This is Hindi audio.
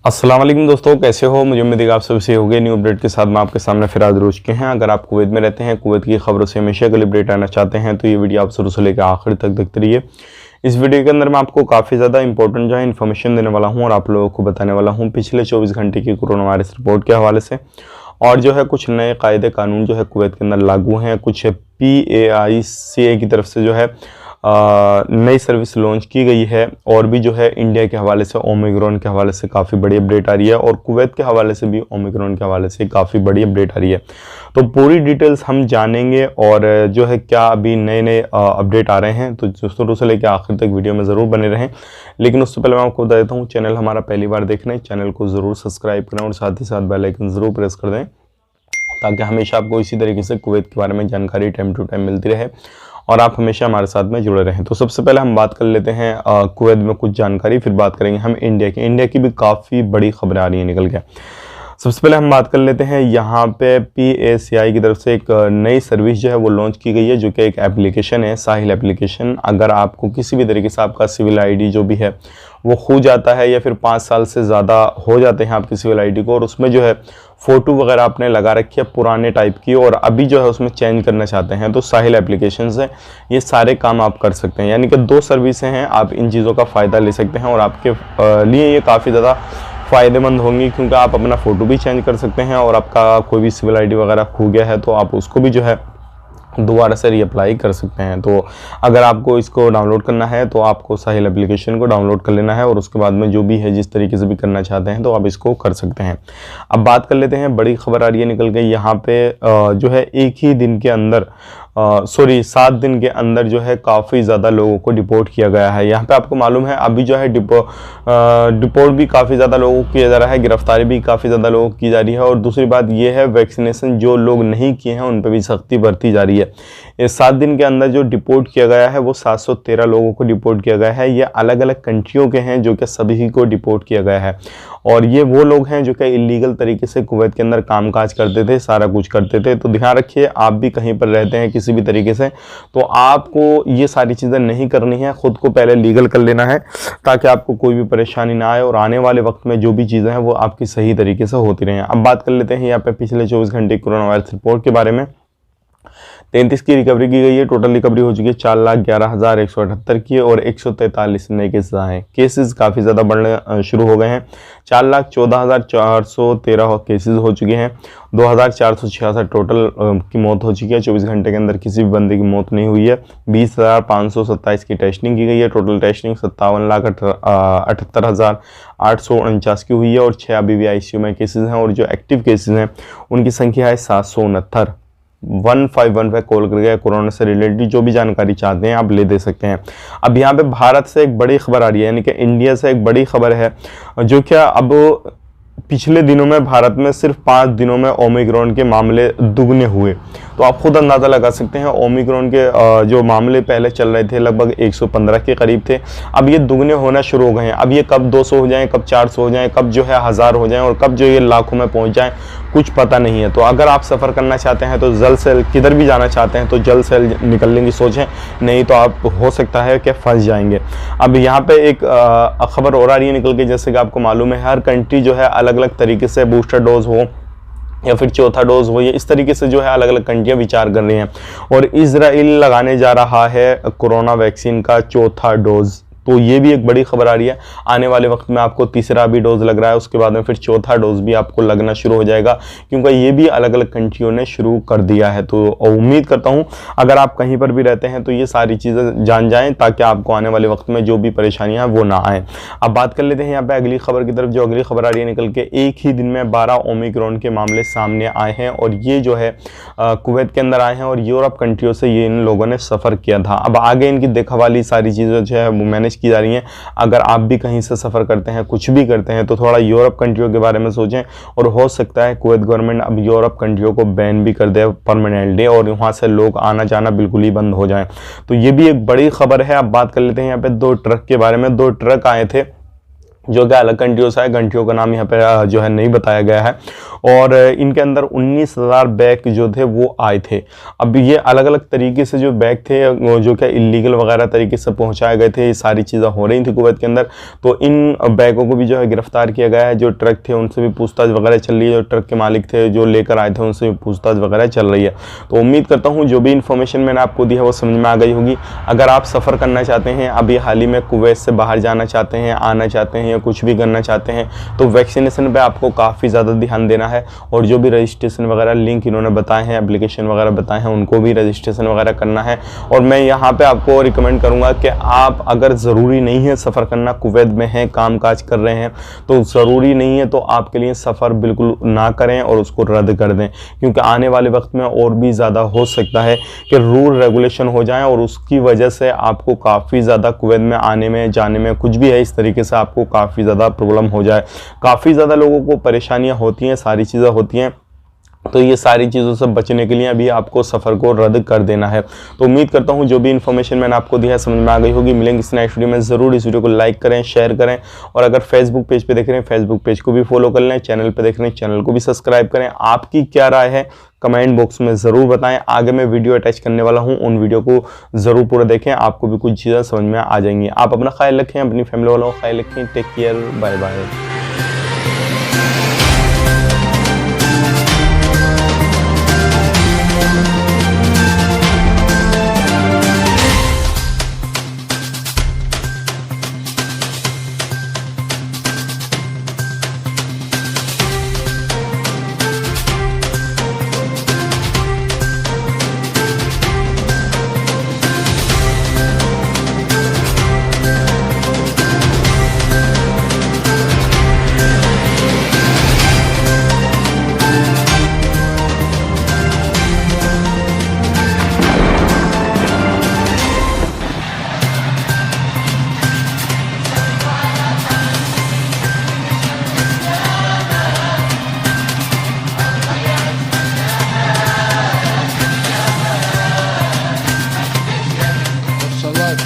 अस्सलाम वालेकुम दोस्तों, कैसे हो? मुझे उम्मीद है आप सभी से हो गए। न्यू अपडेट के साथ मैं आपके सामने फिर हाजिर हो चुके हैं। अगर आप कुवैत में रहते हैं, कुवैत की खबरों से हमेशा के लिए अपडेट आना चाहते हैं तो ये वीडियो आप शुरू से लेकर आखिर तक देखते रहिए। इस वीडियो के अंदर मैं आपको काफ़ी ज़्यादा इंपॉर्टेंट जो है इन्फॉर्मेशन देने वाला हूँ और आप लोगों को बताने वाला हूँ पिछले 24 घंटे की कोरोना वायरस रिपोर्ट के हवाले से। और जो है कुछ नए कायदे कानून जो है कुवैत के अंदर लागू हैं। कुछ PAICA की तरफ से जो है नई सर्विस लॉन्च की गई है। और भी जो है इंडिया के हवाले से ओमिक्रॉन के हवाले से काफ़ी बड़ी अपडेट आ रही है और कुवैत के हवाले से भी ओमिक्रॉन के हवाले से काफ़ी बड़ी अपडेट आ रही है। तो पूरी डिटेल्स हम जानेंगे और जो है क्या अभी नए नए अपडेट आ रहे हैं, तो शुरू से लेकर आखिर तक वीडियो में ज़रूर बने रहें। लेकिन उससे पहले मैं आपको बता देता हूँ, चैनल हमारा पहली बार देख रहे हैं, चैनल को ज़रूर सब्सक्राइब करें और साथ ही साथ बेल आइकन ज़रूर प्रेस कर दें ताकि हमेशा आपको इसी तरीके से कुवैत के बारे में जानकारी टाइम टू टाइम मिलती रहे और आप हमेशा हमारे साथ में जुड़े रहें। तो सबसे पहले हम बात कर लेते हैं कुवैत में कुछ जानकारी, फिर बात करेंगे हम इंडिया की भी काफ़ी बड़ी खबरें आ रही हैं निकल के। सबसे पहले हम बात कर लेते हैं, यहाँ पे PACI की तरफ से एक नई सर्विस जो है वो लॉन्च की गई है, जो कि एक एप्लीकेशन है, साहिल एप्लीकेशन। अगर आपको किसी भी तरीके से आपका सिविल ID जो भी है वो खो जाता है या फिर 5 साल से ज़्यादा हो जाते हैं आपकी सिविल ID को, और उसमें जो है फ़ोटो वगैरह आपने लगा रखी है पुराने टाइप की और अभी जो है उसमें चेंज करना चाहते हैं, तो साहिल एप्लीकेशन से ये सारे काम आप कर सकते हैं। यानी कि 2 सर्विसें हैं, आप इन चीज़ों का फ़ायदा ले सकते हैं और आपके लिए ये काफ़ी ज़्यादा फ़ायदेमंद होंगी, क्योंकि आप अपना फ़ोटो भी चेंज कर सकते हैं और आपका कोई भी सिविल ID वगैरह खो गया है तो आप उसको भी जो है दोबारा से रीअप्लाई कर सकते हैं। तो अगर आपको इसको डाउनलोड करना है तो आपको साहिल एप्लीकेशन को डाउनलोड कर लेना है और उसके बाद में जो भी है जिस तरीके से भी करना चाहते हैं तो आप इसको कर सकते हैं। अब बात कर लेते हैं, बड़ी खबर आ रही है निकल गई यहाँ पे जो है एक ही दिन के अंदर 7 दिन के अंदर जो है काफ़ी ज़्यादा लोगों को डिपोर्ट किया गया है। यहाँ पे आपको मालूम है अभी जो है डिपोर्ट भी काफ़ी ज़्यादा लोगों को किया जा रहा है, गिरफ्तारी भी काफ़ी ज़्यादा लोगों को की जा रही है। और दूसरी बात ये है, वैक्सीनेशन जो लोग नहीं किए हैं उन पर भी सख्ती बरती जा रही है। इस 7 दिन के अंदर जो डिपोर्ट किया गया है वो 713 लोगों को डिपोर्ट किया गया है। ये अलग अलग कंट्रियों के हैं जो कि सभी को डिपोर्ट किया गया है और ये वो लोग हैं जो कि इलीगल तरीके से कुवैत के अंदर कामकाज करते थे, सारा कुछ करते थे। तो ध्यान रखिए, आप भी कहीं पर रहते हैं किसी भी तरीके से तो आपको ये सारी चीज़ें नहीं करनी है, खुद को पहले लीगल कर लेना है ताकि आपको कोई भी परेशानी ना आए और आने वाले वक्त में जो भी चीज़ें हैं वो आपकी सही तरीके से होती रहें। अब बात कर लेते हैं यहाँ पे पिछले 24 घंटे कोरोना वायरस रिपोर्ट के बारे में। 33 की रिकवरी की गई है, टोटल रिकवरी हो चुकी है 4,11,178 की और 143 नए केसेस आए हैं। केसेस काफ़ी ज़्यादा बढ़ने शुरू हो गए हैं। 4,14,413 केसेस हो चुके हैं। 2,466 टोटल की मौत हो चुकी है। 24 घंटे के अंदर किसी भी बंदे की मौत नहीं हुई है। 20,527 की टेस्टिंग की गई है। टोटल टेस्टिंग 57,78,849 की हुई है और 6 अभी भी ICU में केसेस हैं और जो एक्टिव केसेस हैं उनकी संख्या है 769। 151 पे कॉल करके कोरोना से रिलेटेड जो भी जानकारी चाहते हैं आप ले दे सकते हैं। अब यहाँ पे भारत से एक बड़ी खबर आ रही है, यानी कि इंडिया से एक बड़ी खबर है, जो क्या अब पिछले दिनों में भारत में सिर्फ 5 दिनों में ओमिक्रॉन के मामले दुगने हुए। तो आप खुद अंदाज़ा लगा सकते हैं, ओमिक्रॉन के जो मामले पहले चल रहे थे लगभग 115 के करीब थे, अब ये दुगने होना शुरू हो गए हैं। अब ये कब 200 हो जाएं, कब 400 हो जाएं, कब जो है 1000 हो जाएं और कब जो ये लाखों में पहुंच जाएं, कुछ पता नहीं है। तो अगर आप सफ़र करना चाहते हैं तो जल्द से किधर भी जाना चाहते हैं तो जल्द से निकलने की सोचें, नहीं तो आप हो सकता है कि फंस जाएंगे। अब यहाँ पे एक खबर और आ रही है निकल के, जैसे कि आपको मालूम है हर कंट्री जो है अलग अलग तरीके से बूस्टर डोज हो या फिर चौथा डोज हो, ये इस तरीके से जो है अलग अलग कंट्रियां विचार कर रही हैं और इजराइल लगाने जा रहा है कोरोना वैक्सीन का चौथा डोज। तो ये भी एक बड़ी खबर आ रही है। आने वाले वक्त में आपको तीसरा भी डोज लग रहा है, उसके बाद में फिर चौथा डोज भी आपको लगना शुरू हो जाएगा, क्योंकि ये भी अलग अलग कंट्रियों ने शुरू कर दिया है। तो उम्मीद करता हूँ अगर आप कहीं पर भी रहते हैं तो ये सारी चीज़ें जान जाएं ताकि आपको आने वाले वक्त में जो भी परेशानियाँ वो ना आए। अब बात कर लेते हैं यहाँ पे अगली खबर की तरफ। जो अगली खबर आ रही है निकल के, एक ही दिन में 12 ओमिक्रॉन के मामले सामने आए हैं और ये जो है कुवैत के अंदर आए हैं और यूरोप कंट्रियों से ये इन लोगों ने सफ़र किया था। अब आगे इनकी देखा वाली सारी चीज़ें जो है वो मैनेज की जा रही हैं। अगर आप भी कहीं से सफ़र करते हैं, कुछ भी करते हैं, तो थोड़ा यूरोप कंट्रियों के बारे में सोचें और हो सकता है कुवैत गवर्नमेंट अब यूरोप कंट्रियों को बैन भी कर दे परमानेंटली और वहाँ से लोग आना जाना बिल्कुल ही बंद हो जाए। तो ये भी एक बड़ी खबर है। अब बात कर लेते हैं यहाँ पे 2 ट्रक के बारे में। 2 ट्रक आए थे जो कि अलग कंट्रियों से है। कंट्रियों का नाम यहाँ पे जो है नहीं बताया गया है। और इनके अंदर 19,000 बैग जो थे वो आए थे। अब ये अलग अलग तरीके से जो बैग थे वो जो कि इलीगल वगैरह तरीके से पहुंचाए गए थे, ये सारी चीज़ें हो रही थी कुवैत के अंदर। तो इन बैगों को भी जो है गिरफ्तार किया गया है। जो ट्रक थे उनसे भी पूछताछ वगैरह चल रही है, जो ट्रक के मालिक थे जो लेकर आए थे उनसे भी पूछताछ वगैरह चल रही है। तो उम्मीद करता हूँ जो भी इन्फॉर्मेशन मैंने आपको दी है वो समझ में आ गई होगी। अगर आप सफ़र करना चाहते हैं, अभी हाल ही में कुवैत से बाहर जाना चाहते हैं, आना चाहते हैं या कुछ भी करना चाहते हैं, तो वैक्सीनेशन पे आपको काफ़ी ज़्यादा ध्यान देना है। और जो भी रजिस्ट्रेशन वगैरह लिंक इन्होंने बताए हैं, एप्लीकेशन वगैरह बताए हैं, उनको भी रजिस्ट्रेशन वगैरह करना है। और मैं यहाँ पे आपको रिकमेंड करूँगा कि आप अगर ज़रूरी नहीं है सफ़र करना, कुवैत में हैं, काम काज कर रहे हैं, तो ज़रूरी नहीं है तो आपके लिए सफ़र बिल्कुल ना करें और उसको रद्द कर दें। क्योंकि आने वाले वक्त में और भी ज़्यादा हो सकता है कि रूल रेगुलेशन हो जाए और उसकी वजह से आपको काफ़ी ज़्यादा कुवैत में आने में जाने में कुछ भी है इस तरीके से आपको काफ़ी ज़्यादा प्रॉब्लम हो जाए। काफ़ी ज़्यादा लोगों को परेशानियां होती हैं, सारी चीज़ें होती हैं। तो ये सारी चीज़ों से बचने के लिए अभी आपको सफ़र को रद्द कर देना है। तो उम्मीद करता हूँ जो भी इन्फॉर्मेशन मैंने आपको दी है समझ में आ गई होगी। मिलेंगे इस नेक्स्ट वीडियो में। ज़रूर इस वीडियो को लाइक करें, शेयर करें। और अगर फेसबुक पेज पे देख रहे हैं, फेसबुक पेज को भी फॉलो कर लें। चैनल पे देख रहे हैं, चैनल को भी सब्सक्राइब करें। आपकी क्या राय है कमेंट बॉक्स में ज़रूर बताएं। आगे मैं वीडियो अटैच करने वाला हूं, उन वीडियो को ज़रूर पूरा देखें, आपको भी कुछ चीज़ें समझ में आ जाएंगी। आप अपना ख्याल रखें, अपनी फैमिली वालों का ख्याल रखें। Take care, bye bye.